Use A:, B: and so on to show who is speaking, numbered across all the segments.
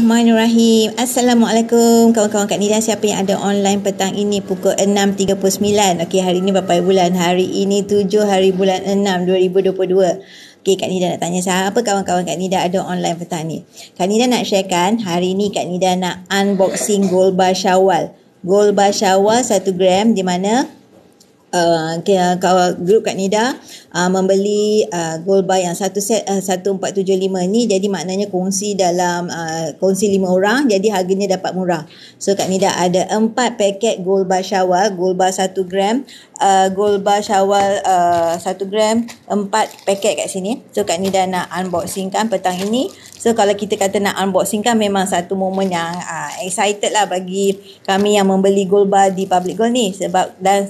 A: Bismillahirrahmanirrahim. Assalamualaikum kawan-kawan Kak Nida. Siapa yang ada online petang ini pukul 6.39. Okey, hari ini berapa bulan? Hari ini 7 hari bulan 6 2022. Okey, Kak Nida nak tanya siapa kawan-kawan Kak Nida ada online petang ni. Kak Nida nak sharekan hari ni Kak Nida nak unboxing gold bar Syawal. Gold bar Syawal 1 gram di mana grup Kak Nida membeli gold bar yang satu set 1475 ni, jadi maknanya kongsi dalam kongsi 5 orang, jadi harganya dapat murah. So Kak Nida ada 4 paket gold bar Syawal, gold bar 1 gram, gold bar Syawal 1 gram, 4 paket kat sini. So Kak Nida nak unboxing kan petang ini. So kalau kita kata nak unboxing kan memang satu momen yang excited lah bagi kami yang membeli gold bar di Public Gold ni, sebab dan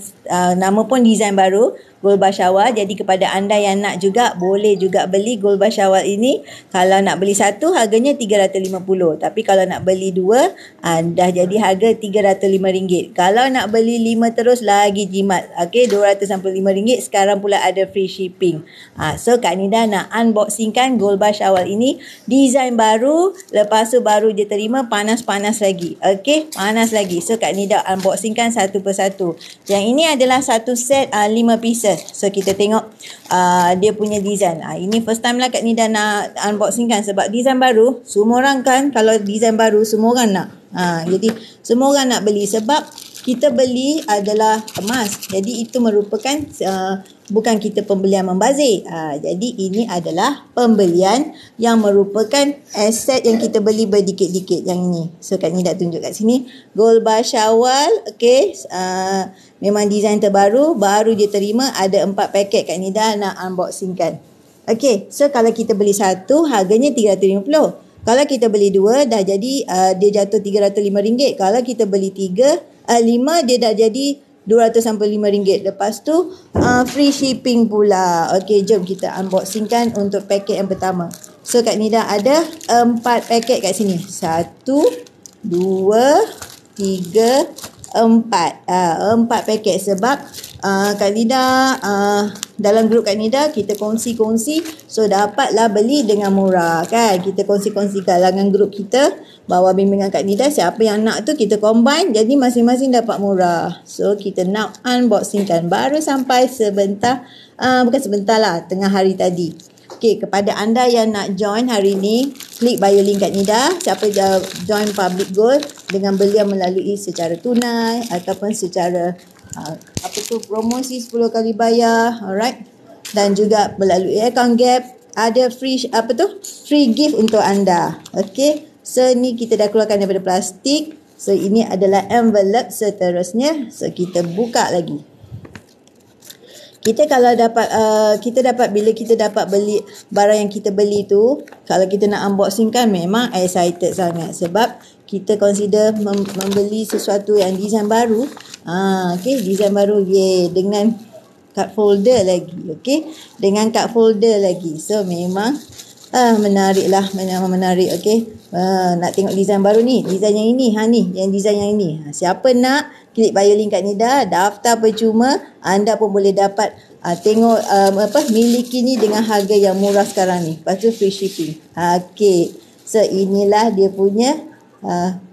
A: nama pun design baru gold bar Syawal. Jadi kepada anda yang nak juga, boleh juga beli gold bar Syawal ini. Kalau nak beli satu harganya 350, tapi kalau nak beli dua dah jadi harga RM305. Kalau nak beli 5 terus lagi jimat. Okey, RM265. Sekarang pula ada free shipping. So Kak Nida nak unboxingkan gold bar Syawal ini, design baru, lepas tu baru je terima, panas-panas lagi. Okey, panas lagi. So Kak Nida unboxingkan satu persatu. Yang ini adalah satu set 5 pieces. So kita tengok dia punya design. Ini first time lah Kak Nida nak unboxingkan, sebab design baru semua orang kan, kalau design baru semua orang nak. Jadi semua orang nak beli sebab kita beli adalah emas. Jadi itu merupakan bukan kita pembelian membazir. Jadi ini adalah pembelian yang merupakan aset yang kita beli berdikit-dikit yang ini. So Kak Nida tunjuk kat sini. Gold bar Syawal. Okay. Memang design terbaru. Baru je terima. Ada 4 paket Kak Nida nak unboxingkan. Okay. So kalau kita beli satu harganya RM350. Kalau kita beli dua dah jadi dia jatuh RM305. Kalau kita beli 5 dia dah jadi RM265. Lepas tu free shipping pula. Okey, jom kita unboxingkan untuk paket yang pertama. So Kak Nida ada 4 paket kat sini. 1 2 3 4 paket, sebab Kak Nida dalam grup Kak Nida kita kongsi-kongsi, so dapatlah beli dengan murah kan. Kita kongsi-kongsi kalangan grup kita, bawah bimbingan Kak Nida, siapa yang nak tu kita combine, jadi masing-masing dapat murah. So kita nak unboxingkan, baru sampai sebentar, bukan sebentar lah, tengah hari tadi. Okey, kepada anda yang nak join hari ni, klik bio link Kak Nida. Siapa join Public Gold dengan beliau melalui secara tunai ataupun secara promosi 10 kali bayar, alright, dan juga melalui account Gap, ada free free gift untuk anda. Okey, so ni kita dah keluarkan daripada plastik. So ini adalah envelope seterusnya. So kita buka lagi. Kita kalau dapat bila kita dapat beli barang yang kita beli tu, kalau kita nak unboxing kan memang excited sangat, sebab kita consider membeli sesuatu yang design baru. Okey, design baru dengan card folder lagi. Okey, dengan card folder lagi. So memang menarik lah, memang menarik. Okey, nak tengok design baru ni, design yang ini, yang design yang ini. Siapa nak, klik bio link Kak Nida, daftar percuma, anda pun boleh dapat tengok miliki ni dengan harga yang murah sekarang ni. Lepas tu free shipping. Okey, so inilah dia punya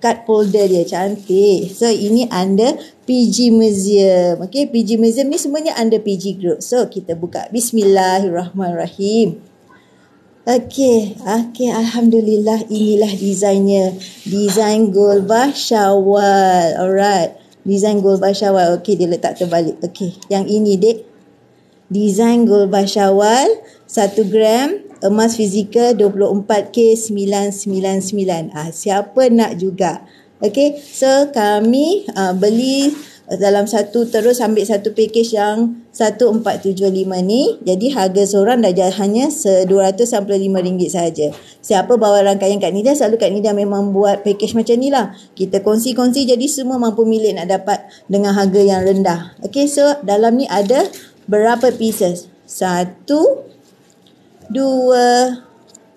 A: card folder dia, cantik. So ini under PG Museum. Okey, PG Museum ni semuanya under PG Group. So kita buka. Bismillahirrahmanirrahim. Okey, alhamdulillah, inilah desainnya. Desain gold bar Syawal. Alright. Desain gold bar Syawal. Okey, dia letak terbalik. Okey, yang ini dek. Desain gold bar Syawal 1 gram, emas fizikal 24K999. Siapa nak juga. Okey, so kami beli dalam satu, terus ambil satu package yang 1475 ni. Jadi harga seorang dah hanya RM265 saja. Siapa bawa rangkaian Kak Nida, selalu Kak Nida memang buat package macam ni lah. Kita kongsi-kongsi, jadi semua mampu milik nak dapat dengan harga yang rendah. Okey, so dalam ni ada berapa pieces? 1 2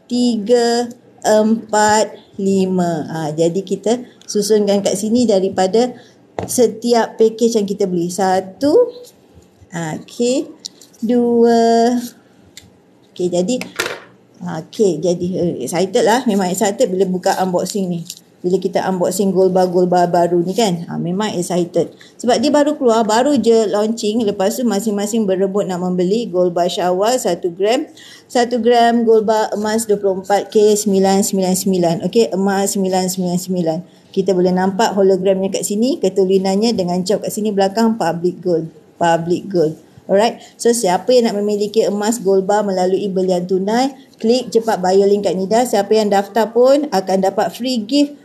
A: 3 4 5. Jadi kita susunkan kat sini daripada setiap package yang kita beli. 1, okey, 2, okey, jadi Okay, jadi excited lah. Memang excited bila buka unboxing ni. Bila kita unboxing gold bar baru ni kan. Memang excited. Sebab dia baru keluar, baru je launching. Lepas tu masing-masing berebut nak membeli gold bar Syawal 1 gram. 1 gram gold bar emas 24K 999. Okay, emas 999. Kita boleh nampak hologramnya kat sini. Ketulinannya dengan cap kat sini belakang public gold. Public gold. Alright, so siapa yang nak memiliki emas gold bar melalui belian tunai, klik cepat bio link Kak Nida. Siapa yang daftar pun akan dapat free gift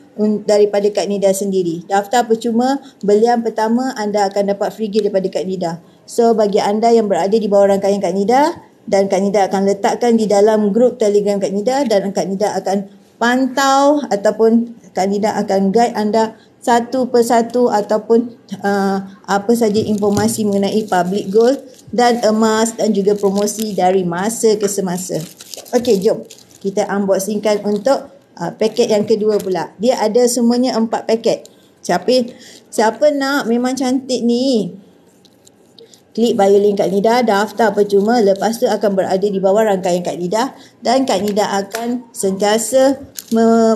A: daripada Kak Nida sendiri. Daftar percuma, belian pertama anda akan dapat free gift daripada Kak Nida. So bagi anda yang berada di bawah rangkaian Kak Nida, dan Kak Nida akan letakkan di dalam grup Telegram Kak Nida, dan Kak Nida akan pantau ataupun Kak Nida akan guide anda satu persatu ataupun apa saja informasi mengenai public gold dan emas dan juga promosi dari masa ke semasa. Okey, jom kita unboxingkan untuk paket yang kedua pula. Dia ada semuanya 4 paket. Siapa nak memang cantik ni? Klik bio link Kak Nida, daftar percuma, lepas tu akan berada di bawah rangkaian Kak Nida dan Kak Nida akan sentiasa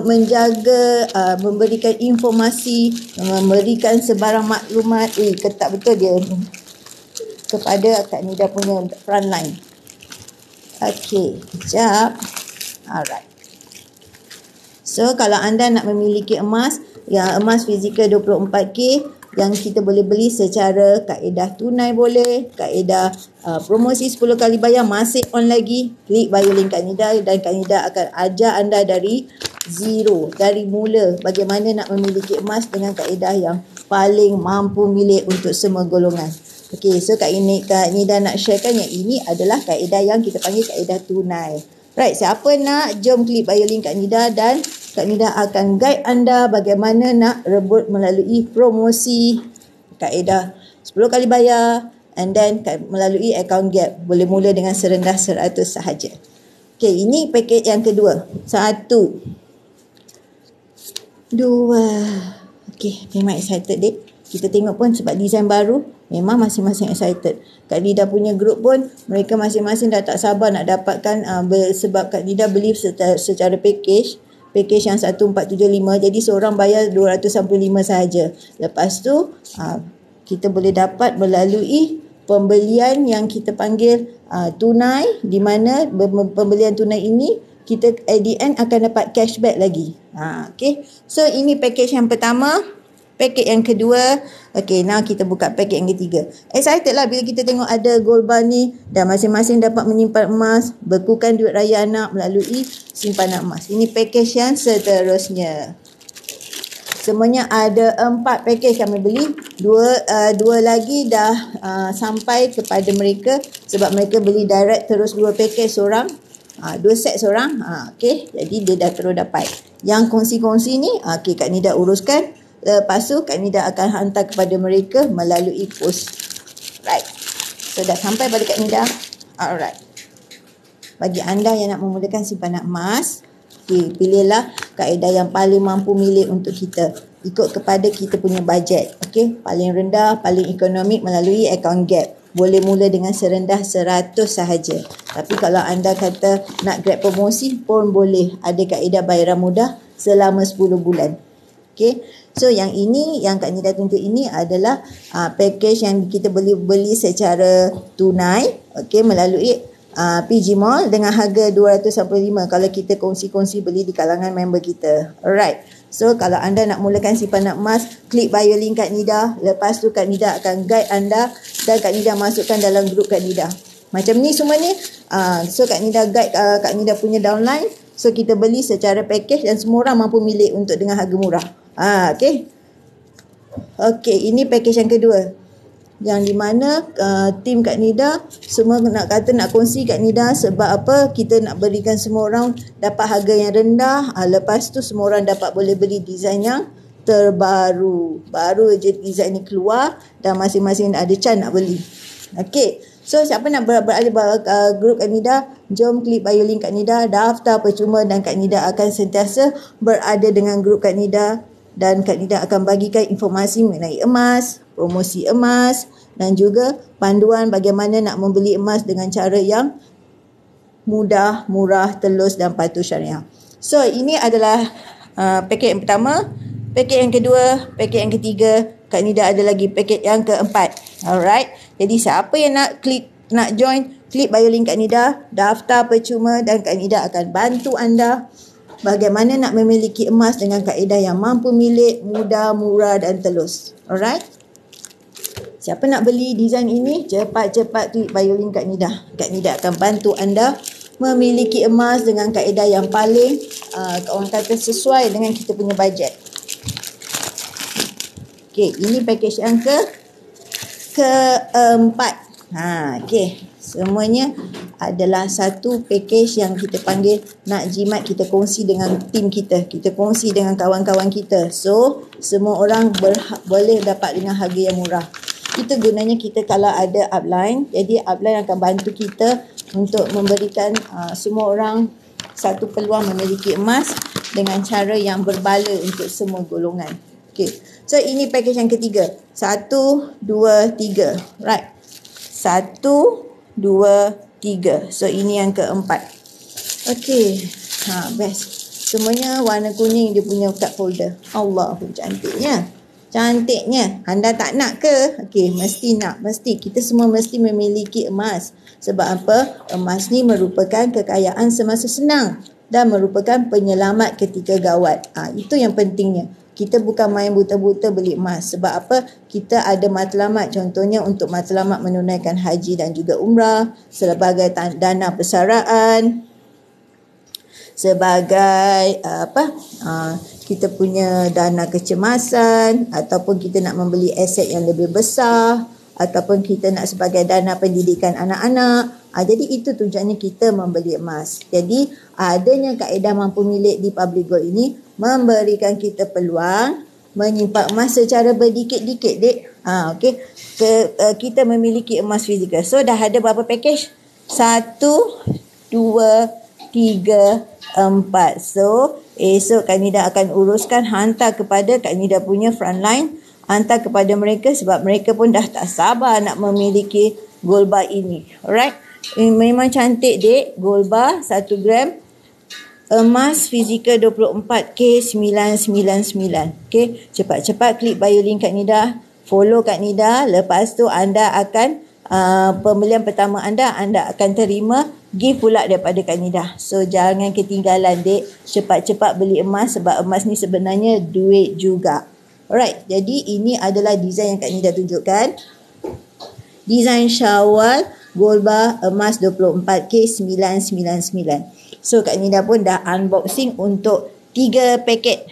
A: menjaga, memberikan informasi, memberikan sebarang maklumat, ketat betul dia kepada Kak Nida punya frontline. Okey, kejap. Alright. So kalau anda nak memiliki emas, yang emas fizikal 24K yang kita boleh beli secara kaedah tunai boleh, kaedah promosi 10 kali bayar masih on lagi, klik bio link Kak Nida dan Kak Nida akan ajar anda dari zero, dari mula bagaimana nak memiliki emas dengan kaedah yang paling mampu milik untuk semua golongan. Okey, so Kak Nida nak sharekan yang ini adalah kaedah yang kita panggil kaedah tunai. Right, siapa nak, jom klik bio link Kak Nida dan Kak Nida akan guide anda bagaimana nak rebut melalui promosi kaedah 10 kali bayar and then melalui account gap. Boleh mula dengan serendah 100 sahaja. Okey, ini paket yang kedua. 1, 2. Okey, memang excited dek. Kita tengok pun sebab design baru, memang masing-masing excited. Kak Nida punya grup pun, mereka masing-masing dah tak sabar nak dapatkan sebab Kak Nida beli secara package yang 1475, jadi seorang bayar 295 sahaja. Lepas tu kita boleh dapat melalui pembelian yang kita panggil tunai, di mana pembelian tunai ini kita at the end akan dapat cashback lagi. Okay, so ini package yang pertama. Paket yang kedua. Okay, now kita buka paket yang ketiga. Excited lah bila kita tengok ada gold bar ni dan masing-masing dapat menyimpan emas, bekukan duit raya anak melalui simpanan emas. Ini package yang seterusnya. Semuanya ada 4 package kami beli. Dua lagi dah sampai kepada mereka sebab mereka beli direct terus 2 package seorang. 2 set seorang. Okay, jadi dia dah terus dapat. Yang kongsi-kongsi ni, okay, Kak Nida uruskan. Lepas tu Kak Nida akan hantar kepada mereka melalui post. Right. So dah sampai pada Kak Nida. Alright. Bagi anda yang nak memulakan simpanan emas, okay, pilihlah kaedah yang paling mampu milik untuk kita. Ikut kepada kita punya bajet. Okay. Paling rendah, paling ekonomik melalui account gap. Boleh mula dengan serendah 100 sahaja. Tapi kalau anda kata nak grab promosi pun boleh. Ada kaedah bayaran mudah selama 10 bulan. Okay. So yang ini, yang Kak Nida tunjuk ini adalah package yang kita boleh beli secara tunai, okay, melalui PG Mall dengan harga 295 kalau kita kongsi-kongsi beli di kalangan member kita. Alright. So kalau anda nak mulakan simpanan emas, klik bio link Kak Nida. Lepas tu Kak Nida akan guide anda dan Kak Nida masukkan dalam grup Kak Nida. Macam ni semua ni. So Kak Nida guide Kak Nida punya downline. So kita beli secara package dan semua orang mampu milik untuk dengan harga murah. Okay. Okay, ini package yang kedua. Yang di mana tim Kak Nida semua nak kata nak kongsi Kak Nida sebab apa? Kita nak berikan semua orang dapat harga yang rendah. Lepas tu semua orang dapat boleh beli design yang terbaru. Baru je design ni keluar dan masing-masing ada chance nak beli. Okay. So siapa nak berada di grup Kak Nida, jom klik bio link Kak Nida, daftar percuma dan Kak Nida akan sentiasa berada dengan grup Kak Nida dan Kak Nida akan bagikan informasi mengenai emas, promosi emas dan juga panduan bagaimana nak membeli emas dengan cara yang mudah, murah, telus dan patuh syariah. So ini adalah paket yang pertama. Paket yang kedua, paket yang ketiga, Kak Nida ada lagi paket yang keempat. Alright. Jadi siapa yang nak join, klik bio link Kak Nida, daftar percuma dan Kak Nida akan bantu anda bagaimana nak memiliki emas dengan kaedah yang mampu milik, mudah, murah dan telus. Alright. Siapa nak beli design ini, cepat-cepat klik bio link Kak Nida. Kak Nida akan bantu anda memiliki emas dengan kaedah yang paling orang kata sesuai dengan kita punya bajet. Okey, ini package yang keempat. Okey. Semuanya adalah satu package yang kita panggil nak jimat, kita kongsi dengan tim kita. Kita kongsi dengan kawan-kawan kita. So, semua orang boleh dapat dengan harga yang murah. Itu gunanya kita kalau ada upline. Jadi, upline akan bantu kita untuk memberikan semua orang satu peluang memiliki emas dengan cara yang berbala untuk semua golongan. Okay. So, ini package yang ketiga. 1, 2, 3. Right. 1, 2, 3. So, ini yang keempat. Okay. Best. Semuanya warna kuning dia punya card folder. Allah pun cantiknya. Cantiknya. Anda tak nak ke? Okay, mesti nak. Mesti. Kita semua mesti memiliki emas. Sebab apa? Emas ni merupakan kekayaan semasa senang dan merupakan penyelamat ketika gawat. Itu yang pentingnya. Kita bukan main buta-buta beli emas. Sebab apa? Kita ada matlamat. Contohnya untuk matlamat menunaikan haji dan juga umrah. Sebagai dana persaraan. Sebagai kita punya dana kecemasan. Ataupun kita nak membeli aset yang lebih besar. Ataupun kita nak sebagai dana pendidikan anak-anak. Jadi itu tujuannya kita membeli emas. Jadi adanya kaedah mampu milik di Public Gold ini memberikan kita peluang menyimpan emas secara berdikit-dikit, dek. Okey. Kita memiliki emas fizikal. So dah ada berapa package? 1, 2, 3, 4. So esok Kak Nida akan uruskan, hantar kepada Kak Nida punya frontline, hantar kepada mereka sebab mereka pun dah tak sabar nak memiliki gold bar ini. Alright. Memang cantik, dek. Gold bar 1 gram. Emas fizikal 24K999. Okay. Cepat-cepat klik bio link Kak Nida. Follow Kak Nida. Lepas tu anda akan pembelian pertama anda akan terima gift pula daripada Kak Nida. So jangan ketinggalan, dek. Cepat-cepat beli emas sebab emas ni sebenarnya duit juga. Alright. Jadi ini adalah design yang Kak Nida tunjukkan. Design Syawal gold bar emas 24K999. So Kak Nida pun dah unboxing untuk 3 paket.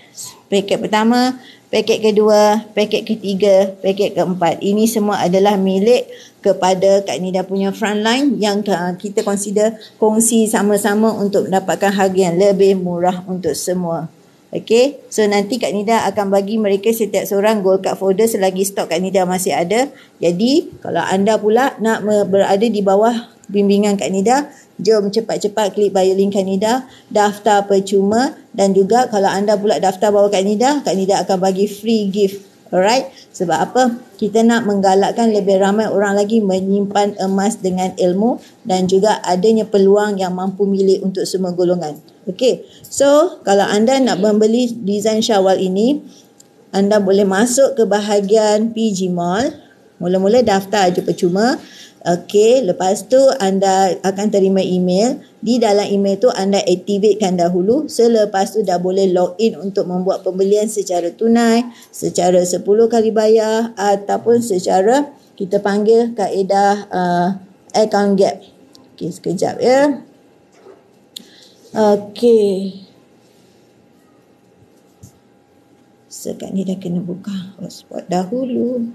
A: Paket pertama, paket kedua, paket ketiga, paket keempat. Ini semua adalah milik kepada Kak Nida punya frontline yang kita kongsi sama-sama untuk mendapatkan harga yang lebih murah untuk semua. Okay, so nanti Kak Nida akan bagi mereka setiap seorang gold card folder selagi stok Kak Nida masih ada. Jadi kalau anda pula nak berada di bawah bimbingan Kak Nida, jom cepat-cepat klik bio link Kak Nida, daftar percuma, dan juga kalau anda pula daftar bawah Kak Nida akan bagi free gift. Alright, sebab apa? Kita nak menggalakkan lebih ramai orang lagi menyimpan emas dengan ilmu dan juga adanya peluang yang mampu milik untuk semua golongan. Okay, so kalau anda nak membeli design Syawal ini, anda boleh masuk ke bahagian PG Mall. Mula-mula daftar aja percuma. Okay, lepas tu anda akan terima email. Di dalam email tu anda aktifkan dahulu. Selepas tu dah boleh login untuk membuat pembelian secara tunai, secara 10 kali bayar ataupun secara kita panggil kaedah account gap. Okay, sekejap ya. Okay. Sekarang ni dah kena buka hotspot dahulu.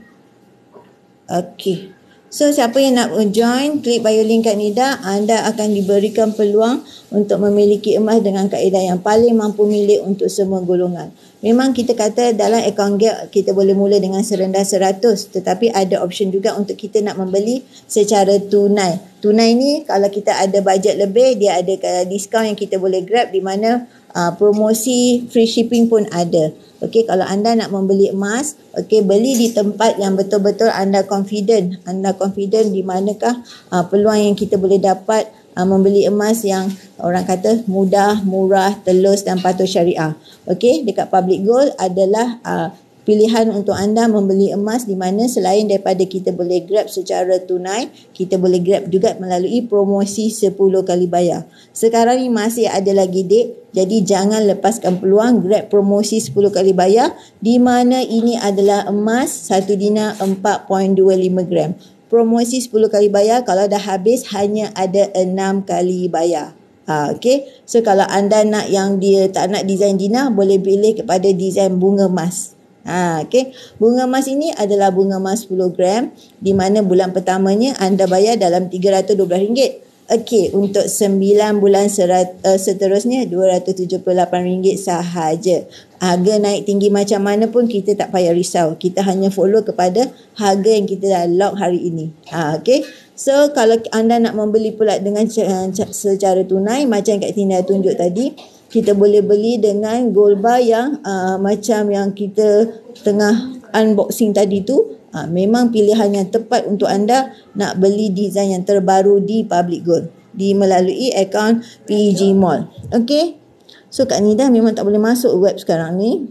A: Okay. So, siapa yang nak join, klik bio link Kak Nida, anda akan diberikan peluang untuk memiliki emas dengan kaedah yang paling mampu milik untuk semua golongan. Memang kita kata dalam account gap, kita boleh mula dengan serendah 100, tetapi ada option juga untuk kita nak membeli secara tunai. Tunai ni, kalau kita ada bajet lebih, dia ada diskaun yang kita boleh grab di mana promosi free shipping pun ada. Okey, kalau anda nak membeli emas, okey, beli di tempat yang betul-betul anda confident. Anda confident di manakah peluang yang kita boleh dapat membeli emas yang orang kata mudah, murah, telus dan patuh syariah. Okey, dekat Public Gold adalah pilihan untuk anda membeli emas di mana selain daripada kita boleh grab secara tunai, kita boleh grab juga melalui promosi 10 kali bayar. Sekarang ni masih ada lagi date, jadi jangan lepaskan peluang grab promosi 10 kali bayar di mana ini adalah emas 1 dinar 4.25 gram. Promosi 10 kali bayar, kalau dah habis hanya ada 6 kali bayar. Okay. So kalau anda nak yang dia tak nak design dinar, boleh pilih kepada design bunga emas. Okay. Bunga emas ini adalah bunga emas 10 gram di mana bulan pertamanya anda bayar dalam RM312. Okey, untuk 9 bulan seterusnya RM278 sahaja. Harga naik tinggi macam mana pun kita tak payah risau. Kita hanya follow kepada harga yang kita dah lock hari ini. Okey. So kalau anda nak membeli pula dengan secara tunai macam Kak Tina tunjuk tadi, kita boleh beli dengan gold bar yang macam yang kita tengah unboxing tadi tu. Memang pilihan yang tepat untuk anda nak beli design yang terbaru di Public Gold di melalui akaun PG Mall. Okey. So Kak Nida memang tak boleh masuk web sekarang ni.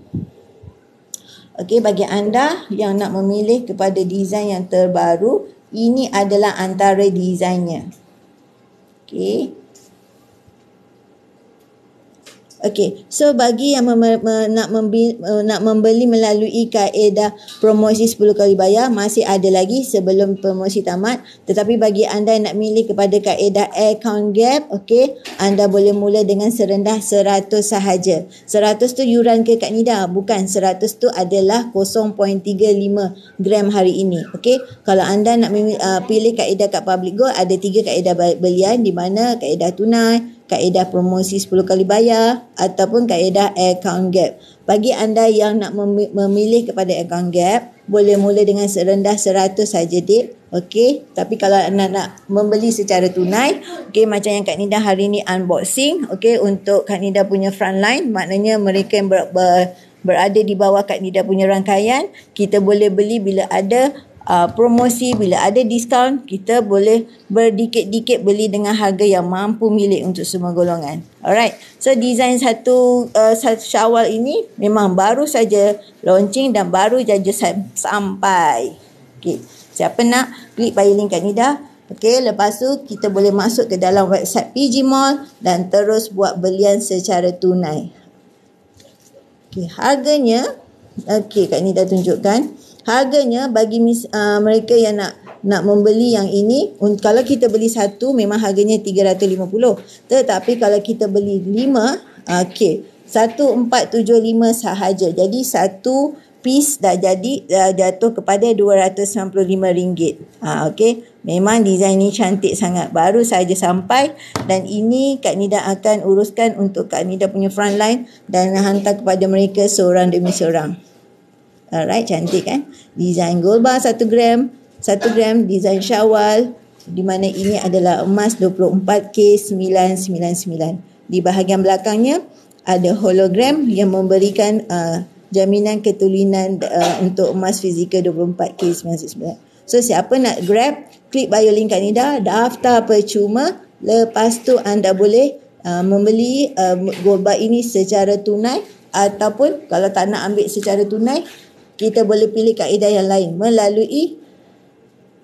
A: Okey, bagi anda yang nak memilih kepada design yang terbaru, ini adalah antara desainnya. Okey. Okey, so bagi yang nak membeli melalui kaedah promosi 10 kali bayar, masih ada lagi sebelum promosi tamat. Tetapi bagi anda yang nak milih kepada kaedah account gap, okey, anda boleh mula dengan serendah 100 sahaja. 100 tu yuran ke Kak Nida? Bukan, 100 tu adalah 0.35 gram hari ini. Okey, kalau anda nak pilih kaedah kat Public Gold, ada 3 kaedah belian di mana kaedah tunai, kaedah promosi 10 kali bayar ataupun kaedah account gap. Bagi anda yang nak memilih kepada account gap, boleh mula dengan serendah 100 saja, Dik. Okey, tapi kalau anda nak membeli secara tunai, okey, macam yang Kak Nida hari ni unboxing, okey, untuk Kak Nida punya frontline, maknanya mereka yang berada di bawah Kak Nida punya rangkaian, kita boleh beli bila ada promosi, bila ada diskaun, kita boleh berdikit-dikit beli dengan harga yang mampu milik untuk semua golongan. Alright, so design satu Syawal ini memang baru saja launching dan baru saja sampai. Okay, siapa nak klik bio link Kak Nida. Okay, lepas tu kita boleh masuk ke dalam website PG Mall dan terus buat belian secara tunai. Okay, harganya, okay, Kak Nida tunjukkan. Harganya bagi mereka yang nak membeli yang ini, kalau kita beli satu memang harganya 350. Tetapi kalau kita beli 5, okey, 1475 sahaja. Jadi satu piece dah jatuh kepada RM295. Okey, memang design ni cantik sangat. Baru saja sampai dan ini Kak Nida akan uruskan untuk Kak Nida punya frontline dan hantar kepada mereka seorang demi seorang. Alright, cantik kan? Design gold bar 1 gram, design Syawal, di mana ini adalah emas 24K 999. Di bahagian belakangnya ada hologram yang memberikan jaminan ketulinan untuk emas fizikal 24K 999. So siapa nak grab, klik bio link Kak Nida, daftar percuma. Lepas tu anda boleh membeli gold bar ini secara tunai, ataupun kalau tak nak ambil secara tunai, kita boleh pilih kaedah yang lain melalui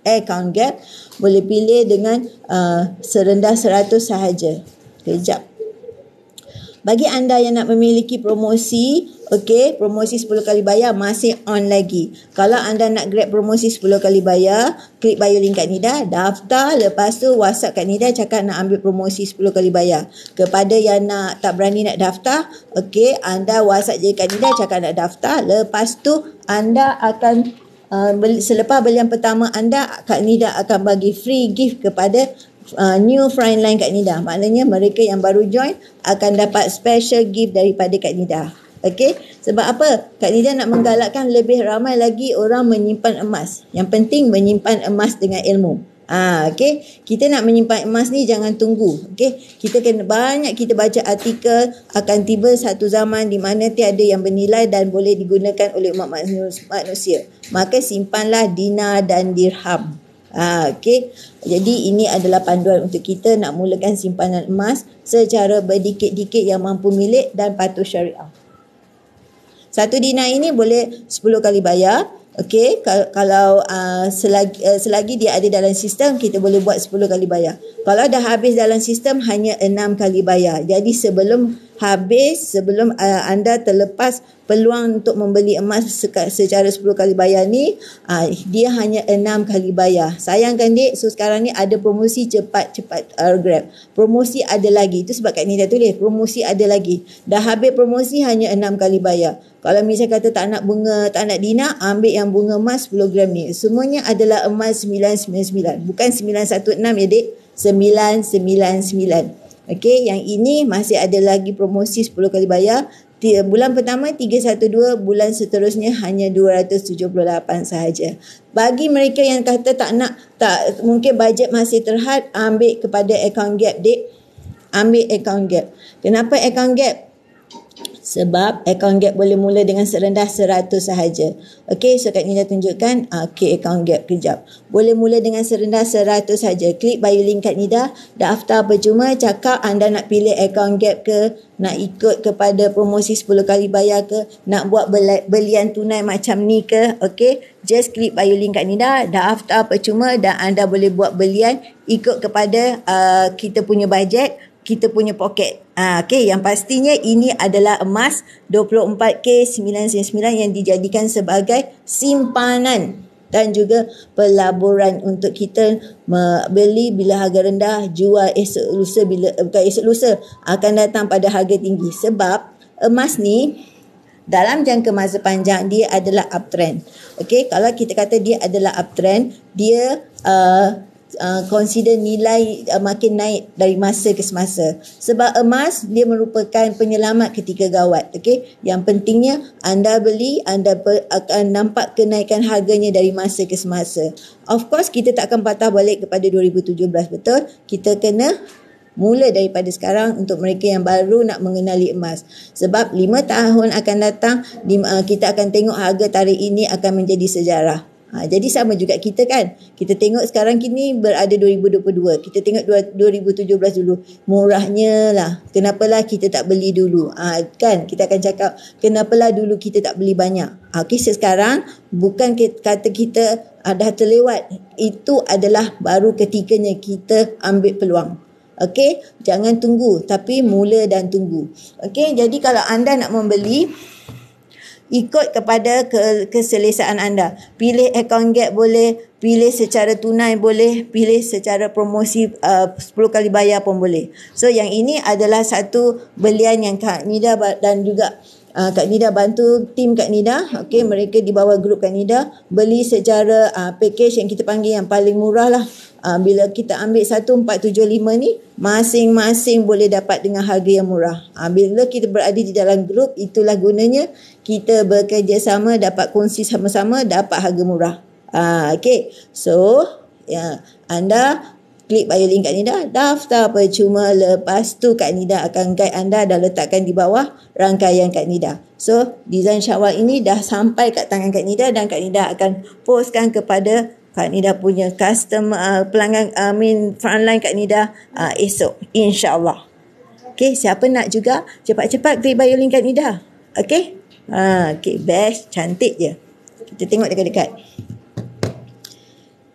A: account gap. Boleh pilih dengan serendah 100 sahaja. Kejap. Bagi anda yang nak memiliki promosi, okey, promosi 10 kali bayar masih on lagi. Kalau anda nak grab promosi 10 kali bayar, klik bio link Kak Nida, daftar, lepas tu WhatsApp Kak Nida cakap nak ambil promosi 10 kali bayar. Kepada yang tak berani nak daftar, okey, anda WhatsApp je Kak Nida cakap nak daftar, lepas tu anda akan selepas belian pertama anda, Kak Nida akan bagi free gift kepada new frontline Kak Nida. Maknanya mereka yang baru join akan dapat special gift daripada Kak Nida. Okey, sebab apa? Kak Nida nak menggalakkan lebih ramai lagi orang menyimpan emas. Yang penting menyimpan emas dengan ilmu. Okey, kita nak menyimpan emas ni jangan tunggu. Okey, kita kena banyak kita baca artikel. Akan tiba satu zaman di mana tiada yang bernilai dan boleh digunakan oleh umat manusia. Maka simpanlah dinar dan dirham. Okey. Jadi ini adalah panduan untuk kita nak mulakan simpanan emas secara berdikit-dikit yang mampu milik dan patuh syariah. 1 dinar ini boleh 10 kali bayar. Okey, kalau selagi dia ada dalam sistem, kita boleh buat 10 kali bayar. Kalau dah habis dalam sistem, hanya 6 kali bayar. Jadi sebelum anda terlepas peluang untuk membeli emas secara 10 kali bayar ni, dia hanya 6 kali bayar. Sayangkan dek, so sekarang ni ada promosi cepat Grab. Promosi ada lagi. Itu sebab Kak Nida tulis, promosi ada lagi. Dah habis promosi, hanya 6 kali bayar. Kalau misalnya kata tak nak bunga, tak nak dinar, ambil yang bunga emas 10 gram ni. Semuanya adalah emas 999. Bukan 916 ya dek. 999. Okey, yang ini masih ada lagi promosi 10 kali bayar. Bulan pertama 312, bulan seterusnya hanya 278 sahaja. Bagi mereka yang kata mungkin bajet masih terhad, ambil kepada account Gap dek. Ambil account Gap. Kenapa account Gap? Sebab account Gap boleh mula dengan serendah 100 sahaja. Okey, so Kak Nida tunjukkan account Gap kejap. Boleh mula dengan serendah 100 sahaja. Klik bio link Kak Nida, daftar percuma, cakap anda nak pilih account Gap ke, nak ikut kepada promosi 10 kali bayar ke, nak buat belian tunai macam ni ke. Okey, just klik bio link Kak Nida, daftar percuma dan anda boleh buat belian ikut kepada kita punya bajet, kita punya poket. Okey, yang pastinya ini adalah emas 24K999 yang dijadikan sebagai simpanan dan juga pelaburan untuk kita beli bila harga rendah, jual esok lusa akan datang pada harga tinggi. Sebab emas ni dalam jangka masa panjang dia adalah uptrend. Okey, kalau kita kata dia adalah uptrend, dia consider nilai makin naik dari masa ke semasa. Sebab emas dia merupakan penyelamat ketika gawat. Okey, yang pentingnya anda beli, anda akan nampak kenaikan harganya dari masa ke semasa. Of course kita tak akan patah balik kepada 2017, betul? Kita kena mula daripada sekarang untuk mereka yang baru nak mengenali emas. Sebab 5 tahun akan datang, kita akan tengok harga tarikh ini akan menjadi sejarah. Jadi sama juga kita kan. Kita tengok sekarang kini berada 2022. Kita tengok 2017 dulu. Murahnya lah. Kenapalah kita tak beli dulu. Kan kita akan cakap kenapalah dulu kita tak beli banyak. Okey, sekarang bukan kata kita dah terlewat. Itu adalah baru ketikanya kita ambil peluang. Okey, jangan tunggu tapi mula dan tunggu. Okey, jadi kalau anda nak membeli, ikut kepada keselesaan anda. Pilih account Gap boleh, pilih secara tunai boleh, pilih secara promosi 10 kali bayar pun boleh. So yang ini adalah satu belian yang Kak Nida dan juga Kak Nida bantu tim Kak Nida. Okey, mereka di bawah grup Kak Nida beli secara package yang kita panggil yang paling murah lah. Bila kita ambil 1475 ni, masing-masing boleh dapat dengan harga yang murah. Bila kita berada di dalam grup, itulah gunanya kita bekerjasama, dapat kongsi sama-sama, dapat harga murah. Okay, so anda klik bio link Kak Nida, daftar percuma, lepas tu Kak Nida akan guide anda dan letakkan di bawah rangkaian Kak Nida. So design syawal ini dah sampai kat tangan Kak Nida dan Kak Nida akan postkan kepada Kak Nida punya pelanggan frontline Kak Nida esok, insyaAllah. Okay, siapa nak juga cepat-cepat klik bio link Kak Nida. Okay, okay, best, cantik je. Kita tengok dekat-dekat.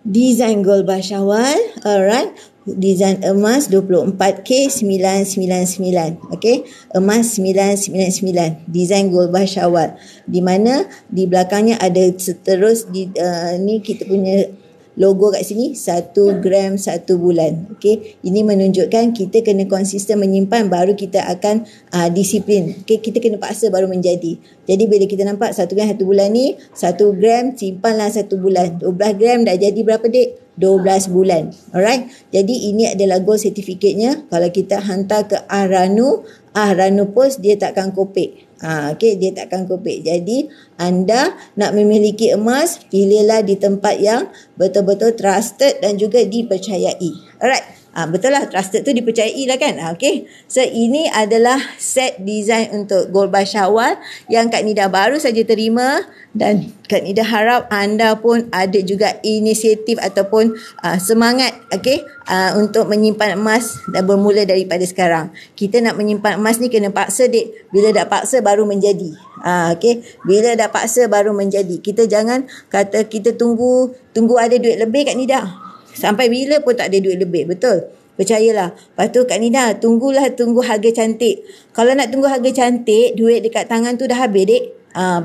A: Design gold bar syawal, alright. Design emas 24K999. Okey, emas 999. Design gold bar syawal. Di mana di belakangnya ada seterus ni kita punya logo kat sini 1 gram 1 bulan. Okey, ini menunjukkan kita kena konsisten menyimpan baru kita akan disiplin. Okey, kita kena paksa baru menjadi. Jadi bila kita nampak 1 gram 1 bulan ni, 1 gram simpanlah 1 bulan. 12 gram dah jadi berapa dek? 12 bulan. Alright. Jadi ini adalah gold certificate-nya. Kalau kita hantar ke Ranu Post, dia takkan kopek. Okay, dia takkan kopek. Jadi anda nak memiliki emas, pilihlah di tempat yang betul-betul trusted dan juga dipercayai. Alright. Betul lah, trusted tu dipercayai lah kan. Okay. So ini adalah set design untuk Gold Bar Syawal yang Kak Nida baru saja terima, dan Kak Nida harap anda pun ada juga inisiatif ataupun semangat untuk menyimpan emas dan bermula daripada sekarang. Kita nak menyimpan emas ni kena paksa dek. Bila dah paksa baru menjadi. Bila dah paksa baru menjadi. Kita jangan kata kita tunggu ada duit lebih Kak Nida. Sampai bila pun tak ada duit lebih. Betul? Percayalah. Lepas tu Kak Nida, tunggu harga cantik. Kalau nak tunggu harga cantik, duit dekat tangan tu dah habis dek.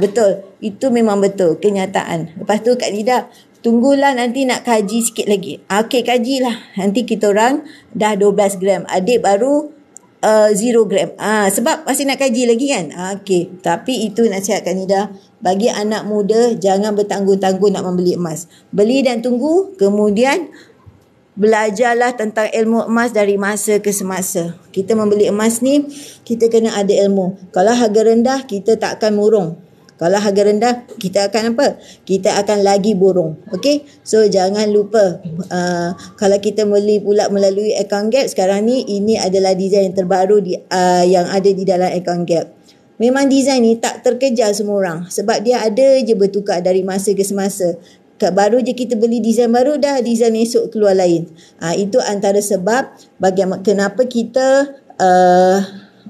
A: Betul. Itu memang betul. Kenyataan. Lepas tu Kak Nida, tunggulah nanti nak kaji sikit lagi. Okey, kajilah. Nanti kita orang dah 12 gram. Adik baru 0 gram. Sebab masih nak kaji lagi kan. Okey. Tapi itu nasihat Kak Nida. Bagi anak muda, jangan bertanggung-tanggung nak membeli emas. Beli dan tunggu, kemudian belajarlah tentang ilmu emas dari masa ke semasa. Kita membeli emas ni, kita kena ada ilmu. Kalau harga rendah, kita tak akan murung. Kalau harga rendah, kita akan apa? Kita akan lagi burung. Okay? So, jangan lupa. Kalau kita beli pula melalui account gap, sekarang ni, ini adalah design yang terbaru yang ada di dalam account gap. Memang design ni tak terkejar semua orang. Sebab dia ada je bertukar dari masa ke semasa. Baru je kita beli design baru, dah design esok keluar lain. Itu antara sebab kenapa kita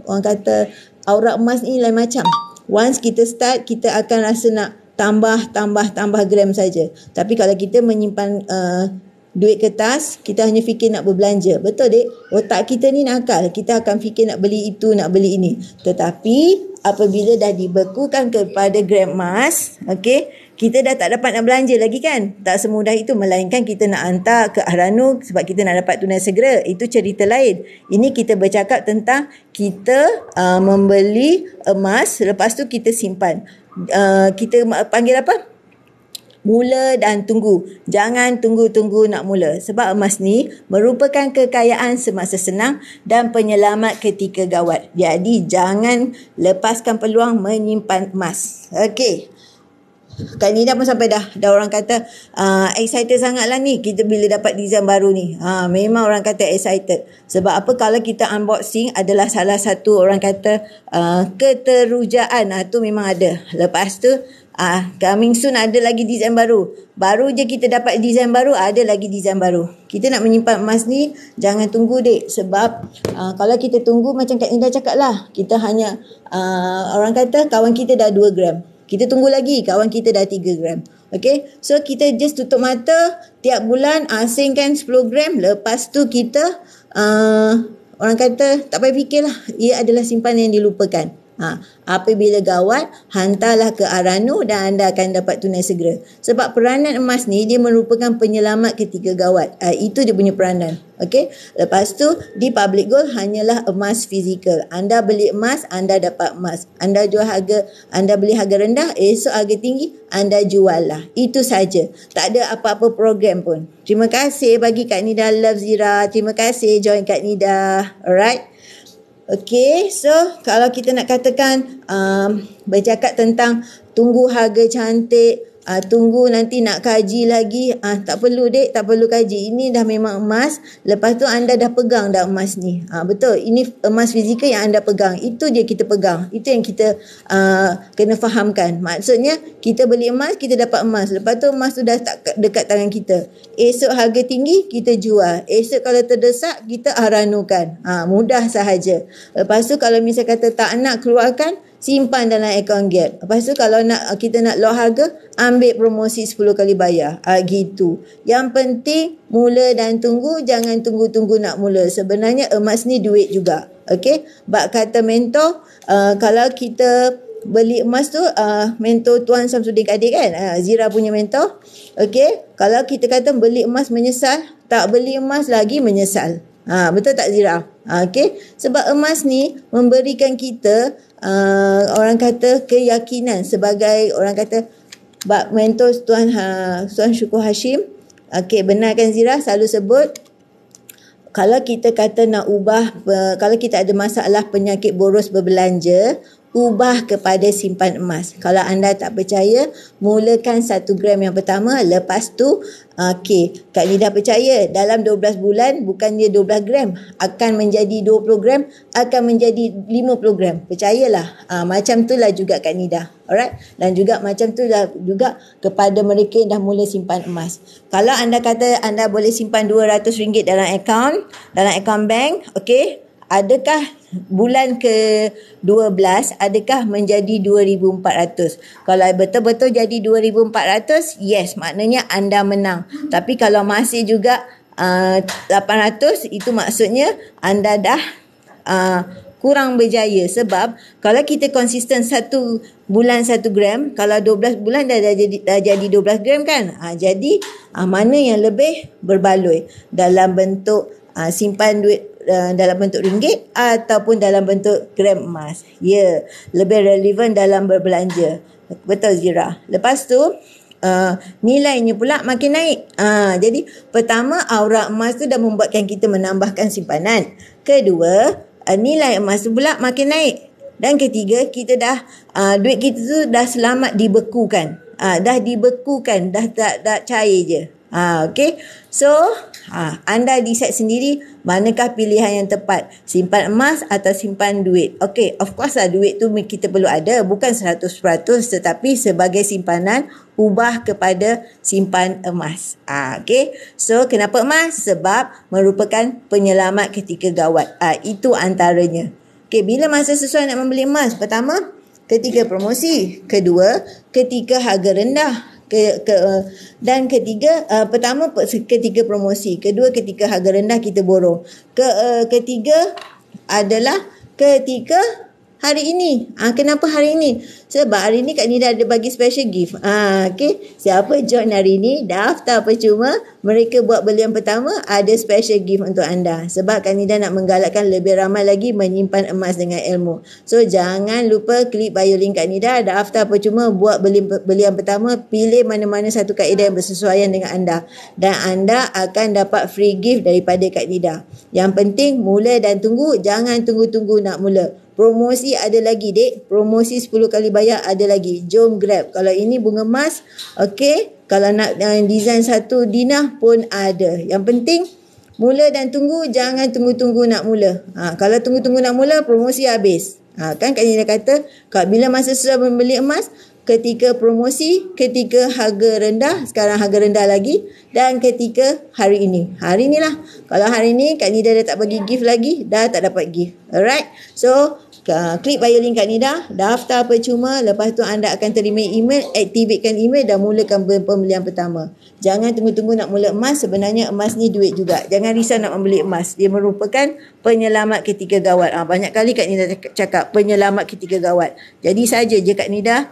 A: orang kata aurat emas ni lain macam. Once kita start, kita akan rasa nak tambah gram saja. Tapi kalau kita menyimpan duit kertas, kita hanya fikir nak berbelanja. Betul dek? Otak kita ni nakal. Kita akan fikir nak beli itu, nak beli ini. Tetapi apabila dah dibekukan kepada gram emas, kita dah tak dapat nak belanja lagi kan. Tak semudah itu. Melainkan kita nak hantar ke Ahranu sebab kita nak dapat tunai segera. Itu cerita lain. Ini kita bercakap tentang kita membeli emas, lepas tu kita simpan. Kita panggil apa? Mula dan tunggu. Jangan tunggu-tunggu nak mula. Sebab emas ni merupakan kekayaan semasa senang dan penyelamat ketika gawat. Jadi jangan lepaskan peluang menyimpan emas. Okey. Kak Nida pun sampai dah orang kata excited sangat lah ni kita bila dapat design baru ni. Memang orang kata excited. Sebab apa? Kalau kita unboxing adalah salah satu orang kata keterujaan. Tu memang ada. Lepas tu coming soon ada lagi design baru. Baru je kita dapat design baru, ada lagi design baru. Kita nak menyimpan emas ni, jangan tunggu dek. Sebab kalau kita tunggu macam Kak Nida cakap lah, kita hanya orang kata kawan kita dah 2 gram. Kita tunggu lagi, kawan kita dah 3 gram. Okay, so kita just tutup mata, tiap bulan asingkan 10 gram. Lepas tu kita orang kata tak payah fikirlah, ia adalah simpanan yang dilupakan. Apabila gawat, hantarlah ke Ahranu dan anda akan dapat tunai segera. Sebab peranan emas ni dia merupakan penyelamat ketika gawat. Itu dia punya peranan. Okey. Lepas tu di Public Gold hanyalah emas fizikal. Anda beli emas, anda dapat emas. Anda beli harga rendah, esok harga tinggi, anda jual lah. Itu saja. Tak ada apa-apa program pun. Terima kasih bagi Kak Nida Love Zira. Terima kasih join Kak Nida. Alright. Okay, so kalau kita nak katakan bercakap tentang tunggu harga cantik, tunggu nanti nak kaji lagi, tak perlu dek, tak perlu kaji. Ini dah memang emas. Lepas tu anda dah pegang dah emas ni. Betul, ini emas fizikal yang anda pegang. Itu je kita pegang. Itu yang kita kena fahamkan. Maksudnya kita beli emas, kita dapat emas. Lepas tu emas tu dah tak dekat tangan kita. Esok harga tinggi, kita jual. Esok kalau terdesak, kita ahranukan. Mudah sahaja. Lepas tu kalau misal kata tak nak keluarkan, simpan dalam account gap. Lepas tu kalau kita nak lock harga, ambil promosi 10 kali bayar. Gitu. Yang penting mula dan tunggu, jangan tunggu-tunggu nak mula. Sebenarnya emas ni duit juga. Okey? Bak kata mentor, kalau kita beli emas tu, mentor Tuan Samsudin Kadir kan? Zira punya mentor. Okey? Kalau kita kata beli emas menyesal, tak beli emas lagi menyesal. Betul tak Zira? Okey? Sebab emas ni memberikan kita orang kata keyakinan sebagai orang kata mentor Tuan Syukur Hashim. Okey, benar kan Zira? Selalu sebut kalau kita kata nak ubah, kalau kita ada masalah penyakit boros berbelanja, ubah kepada simpan emas. Kalau anda tak percaya, mulakan 1 gram yang pertama, lepas tu Kak Nida percaya dalam 12 bulan bukannya 12 gram akan menjadi 20 gram, akan menjadi 50 gram. Percayalah. Macam itulah juga Kak Nida. Alright? Dan juga macam itulah juga kepada mereka yang dah mula simpan emas. Kalau anda kata anda boleh simpan RM200 dalam akaun bank, okey, adakah bulan ke-12 adakah menjadi 2,400? Kalau betul-betul jadi 2,400, yes, maknanya anda menang. Tapi kalau masih juga 800, itu maksudnya anda dah kurang berjaya. Sebab kalau kita konsisten 1 bulan 1 gram, kalau 12 bulan dah jadi 12 gram kan. Jadi mana yang lebih berbaloi dalam bentuk simpan duit dalam bentuk ringgit ataupun dalam bentuk gram emas. Ya, lebih relevan dalam berbelanja. Betul Zira. Lepas tu nilainya pula makin naik. Jadi pertama, aura emas tu dah membuatkan kita menambahkan simpanan. Kedua, nilai emas tu pula makin naik. Dan ketiga, kita dah duit kita tu dah selamat dibekukan. Dah dibekukan, dah tak cair je. Okay. So, anda decide sendiri manakah pilihan yang tepat. Simpan emas atau simpan duit. Okay, of course lah duit tu kita perlu ada. Bukan 100%, tetapi sebagai simpanan, ubah kepada simpan emas. Okay. So, kenapa emas? Sebab merupakan penyelamat ketika gawat. Itu antaranya. Okay, bila masa sesuai nak membeli emas? Pertama, ketika promosi. Kedua, ketika harga rendah. Dan ketiga, pertama ketika promosi, kedua ketika harga rendah kita borong, ketiga adalah ketika hari ini. Kenapa hari ini? Sebab hari ini Kak Nida ada bagi special gift. Okay. Siapa join hari ini, daftar percuma, mereka buat belian pertama, ada special gift untuk anda. Sebab Kak Nida nak menggalakkan lebih ramai lagi menyimpan emas dengan ilmu. So, jangan lupa klik bio link Kak Nida, daftar percuma, buat belian pertama, pilih mana-mana satu kaedah yang bersesuaian dengan anda. Dan anda akan dapat free gift daripada Kak Nida. Yang penting, mula dan tunggu. Jangan tunggu-tunggu nak mula. Promosi ada lagi, dek. Promosi 10 kali bayar ada lagi. Jom grab. Kalau ini bunga emas, okey. Kalau nak design satu dinah pun ada. Yang penting, mula dan tunggu. Jangan tunggu-tunggu nak mula. Kalau tunggu-tunggu nak mula, promosi habis. Kan Kak Nida kata, bila masa sudah membeli emas, ketika promosi, ketika harga rendah, sekarang harga rendah lagi, dan ketika hari ini. Hari inilah. Kalau hari ini Kak Nida dah tak bagi gift lagi, dah tak dapat gift. Alright? So, klik bio link Kak Nida, daftar percuma, lepas tu anda akan terima email, aktifkan email dan mulakan pembelian pertama. Jangan tunggu-tunggu nak mula emas, sebenarnya emas ni duit juga. Jangan risau nak membeli emas. Dia merupakan penyelamat ketika gawat. Banyak kali Kak Nida cakap, penyelamat ketika gawat. Jadi saja je Kak Nida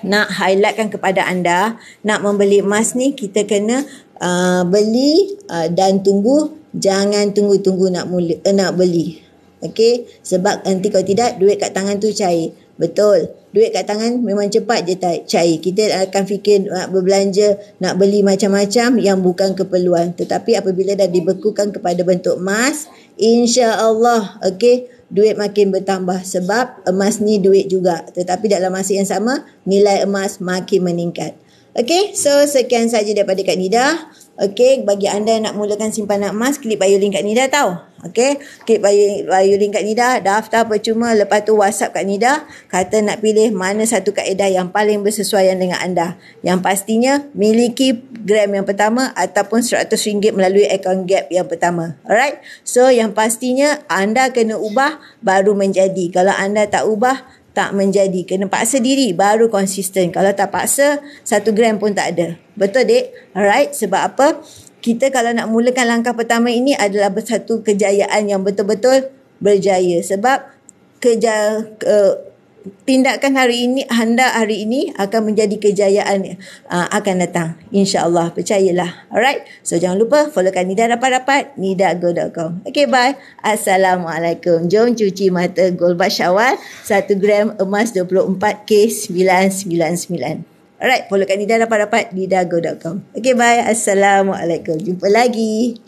A: nak highlightkan kepada anda, nak membeli emas ni kita kena beli dan tunggu, jangan tunggu-tunggu nak beli. Okey, sebab nanti kalau tidak duit kat tangan tu cair. Betul. Duit kat tangan memang cepat je cair. Kita akan fikir nak berbelanja, nak beli macam-macam yang bukan keperluan. Tetapi apabila dah dibekukan kepada bentuk emas, insya-Allah, okey, duit makin bertambah sebab emas ni duit juga. Tetapi dalam masa yang sama, nilai emas makin meningkat. Okey, so sekian saja daripada Kak Nida. Okey, bagi anda yang nak mulakan simpanan emas, klik bio link Kak Nida tau. Okey, klik bio link Kak Nida, daftar percuma, lepas tu WhatsApp Kak Nida, kata nak pilih mana satu kaedah yang paling bersesuaian dengan anda. Yang pastinya, miliki gram yang pertama ataupun RM100 melalui akaun gap yang pertama. Alright, so yang pastinya anda kena ubah baru menjadi. Kalau anda tak ubah, tak menjadi. Kena paksa diri baru konsisten. Kalau tak paksa, 1 gram pun tak ada. Betul, dek? Alright, sebab apa? Kita kalau nak mulakan langkah pertama ini adalah satu kejayaan yang betul-betul berjaya. Sebab tindakan anda hari ini akan menjadi kejayaan akan datang. InsyaAllah, percayalah. Alright, so jangan lupa follow Kak Nida rapat-rapat, nidago.com. Okay, bye. Assalamualaikum. Jom cuci mata gold bar Syawal, 1 gram emas 24K999. Alright, follow Kak Nida rapat-rapat, nidago.com. Okay, bye. Assalamualaikum. Jumpa lagi.